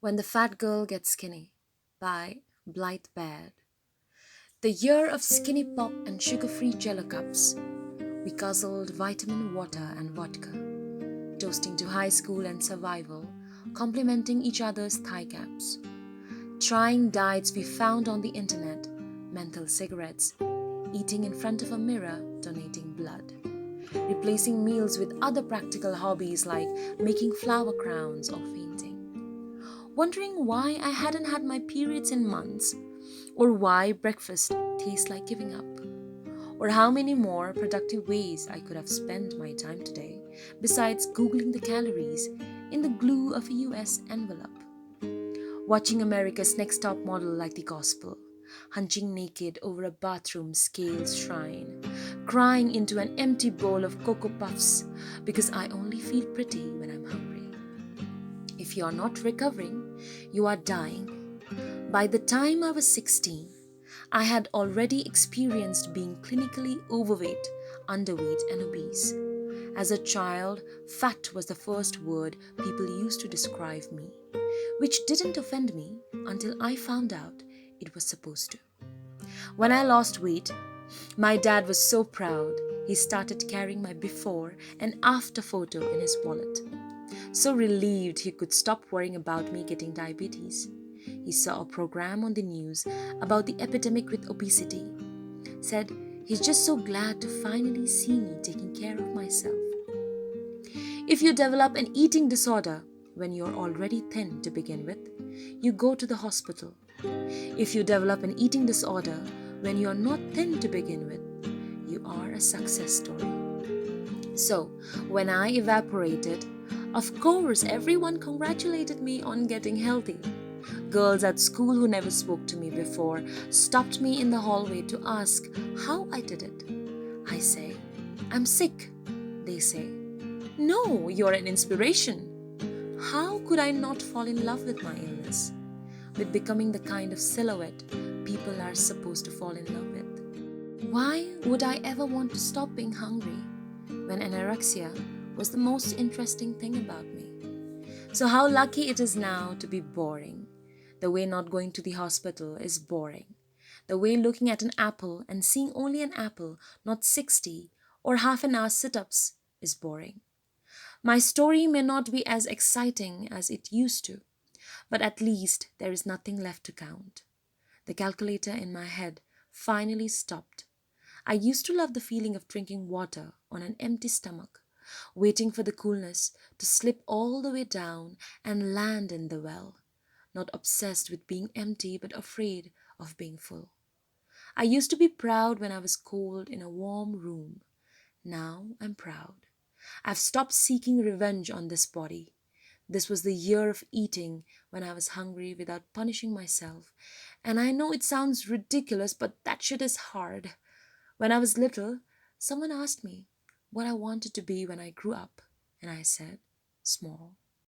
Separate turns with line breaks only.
When the Fat Girl Gets Skinny by Blythe Baird. The year of skinny pop and sugar-free jello cups. We guzzled vitamin water and vodka, toasting to high school and survival, complimenting each other's thigh gaps. Trying diets we found on the internet, menthol cigarettes, eating in front of a mirror, donating blood. Replacing meals with other practical hobbies like making flower crowns or painting. Wondering why I hadn't had my periods in months, or why breakfast tastes like giving up, or how many more productive ways I could have spent my time today besides Googling the calories in the glue of a US envelope. Watching America's Next Top Model like the gospel, hunching naked over a bathroom scales shrine, crying into an empty bowl of Cocoa Puffs because I only feel pretty when I'm hungry. If you're not recovering, you are dying. By the time I was 16, I had already experienced being clinically overweight, underweight, and obese. As a child, fat was the first word people used to describe me, which didn't offend me until I found out it was supposed to. When I lost weight, my dad was so proud he started carrying my before and after photo in his wallet. So relieved he could stop worrying about me getting diabetes. He saw a program on the news about the epidemic with obesity. Said he's just so glad to finally see me taking care of myself. If you develop an eating disorder when you're already thin to begin with, you go to the hospital. If you develop an eating disorder when you're not thin to begin with, you are a success story. So, when I evaporated, of course everyone congratulated me on getting healthy. Girls at school who never spoke to me before stopped me in the hallway to ask how I did it. I say, I'm sick. They say, no, you're an inspiration. How could I not fall in love with my illness? With becoming the kind of silhouette people are supposed to fall in love with. Why would I ever want to stop being hungry when anorexia was the most interesting thing about me? So how lucky it is now to be boring. The way not going to the hospital is boring. The way looking at an apple and seeing only an apple, not 60 or half an hour sit-ups, is boring. My story may not be as exciting as it used to, but at least there is nothing left to count. The calculator in my head finally stopped. I used to love the feeling of drinking water on an empty stomach, waiting for the coolness to slip all the way down and land in the well, not obsessed with being empty but afraid of being full. I used to be proud when I was cold in a warm room. Now I'm proud. I've stopped seeking revenge on this body. This was the year of eating when I was hungry without punishing myself. And I know it sounds ridiculous, but that shit is hard. When I was little, someone asked me what I wanted to be when I grew up, and I said, small.